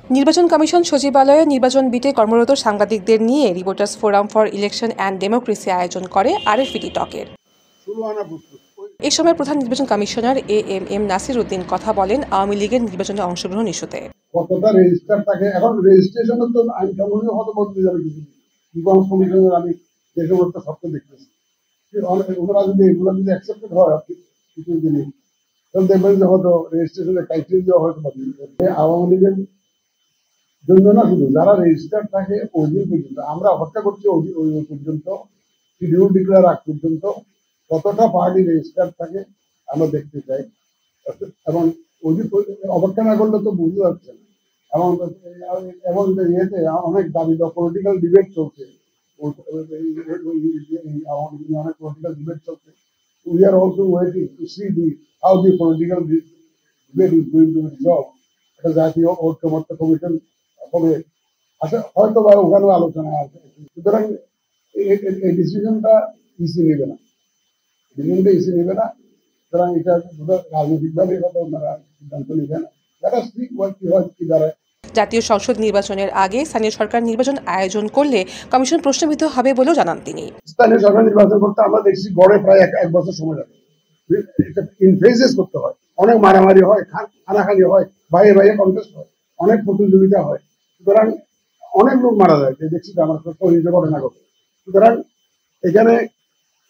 নির্বাচন কমিশন সচিবালয়ে নির্বাচন বিটে কর্মরত সাংবাদিকদের নিয়ে reporters forum for election and democracy আয়োজন করে আরএফইডি টকের। এ সময় প্রধান নির্বাচন কমিশনার এএমএম নাসির উদ্দিন কথা বলেন আওয়ামী লীগের নির্বাচনে অংশগ্রহণ ইস্যুতে। কতটা রেজিস্টার থাকে এখন রেজিস্ট্রেশনের তো আইন কানুনে হয়তো বদলে যাবে কিছু নির্বাচন কমিশনের আমি যে সমস্ত শর্ত দেখতেছি ওনারা যদি এগুলো যদি অ্যাকসেপ্টেড হয় কিছু জিনিস তাহলে দেখবেন যে হয়তো রেজিস্ট্রেশনের ক্রাইটেরিয়া হয়তো বদলে আওয়ামী লীগের জন্য না, শুধু যারা রেজিস্টার থাকে ওই দিন পর্যন্ত আমরা অপেক্ষা করছি ওই পর্যন্ত শিডিউল ডিক্লেয়ার আগ পর্যন্ত কতটা পার্টি রেজিস্টার থাকে আমরা দেখতে চাই। এবং ওই অপেক্ষা না করলে তো বুঝতে পারছে না। এবং এবং ইয়েতে অনেক দাবি পলিটিক্যাল ডিবেট চলছে, অনেক পলিটিক্যাল ডিবেট চলছে। We are also waiting to see how the political debate is going to resolve. এটা জাতীয় ঐক্যমত্য কমিশন হবে, হয়তো বা ওখানেও আলোচনায় আছে। সুতরাং এই ডিসিশনটা ইসি নেবে না, ডিসিশনটা ইসি নেবে না। সুতরাং এটা রাজনৈতিকভাবে হয়তো ওনারা সিদ্ধান্ত নেবে না। দেখা স্পিক কি হয় কি দাঁড়ায়। জাতীয় সংসদ নির্বাচনের আগে স্থানীয় সরকার নির্বাচন আয়োজন করলে কমিশন প্রশ্নবিদ্ধ হবে বলেও জানান তিনি। স্থানীয় সরকার নির্বাচন করতে আমরা দেখছি গড়ে প্রায় এক বছর সময় লাগে। ইন ফেজেস করতে হয়, অনেক মারামারি হয়, খানাখানি হয়, বাইরে বাইরে কন্টেস্ট হয়, অনেক প্রতিযোগিতা হয়। সুতরাং অনেক লোক মারা যায়, দেখছি তো আমার ঘটনা ঘটে। সুতরাং এখানে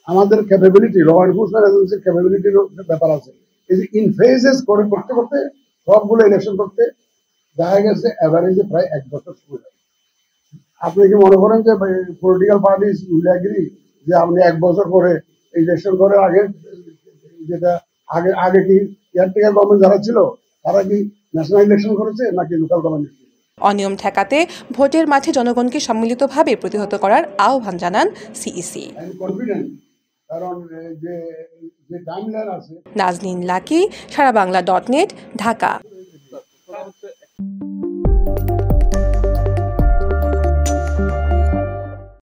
আমাদের ক্যাপাবিলিটি, ল এনফোর্সমেন্ট এজেন্সির ক্যাপাবিলিটির ব্যাপার আছে। এই যে ইন ফেজেস করে করতে করতে সবগুলো ইলেকশন করতে দেখা গেছে এভারেজে প্রায় এক বছর সময় লাগে। আপনি কি মনে করেন যে পলিটিক্যাল পার্টি উইল এগ্রি যে আপনি এক বছর পরে ইলেকশন করে আগে যেটা আগে কি এয়ারটেকার গভর্নমেন্ট যারা ছিল তারা কি ন্যাশনাল ইলেকশন করেছে নাকি লোকাল গভর্নমেন্ট? অনিয়ম ঠেকাতে ভোটের মাঠে জনগণকে সম্মিলিতভাবে প্রতিহত করার আহ্বান জানান সিইসি। নাজনীন লাকি, সারাবাংলা.net, ঢাকা।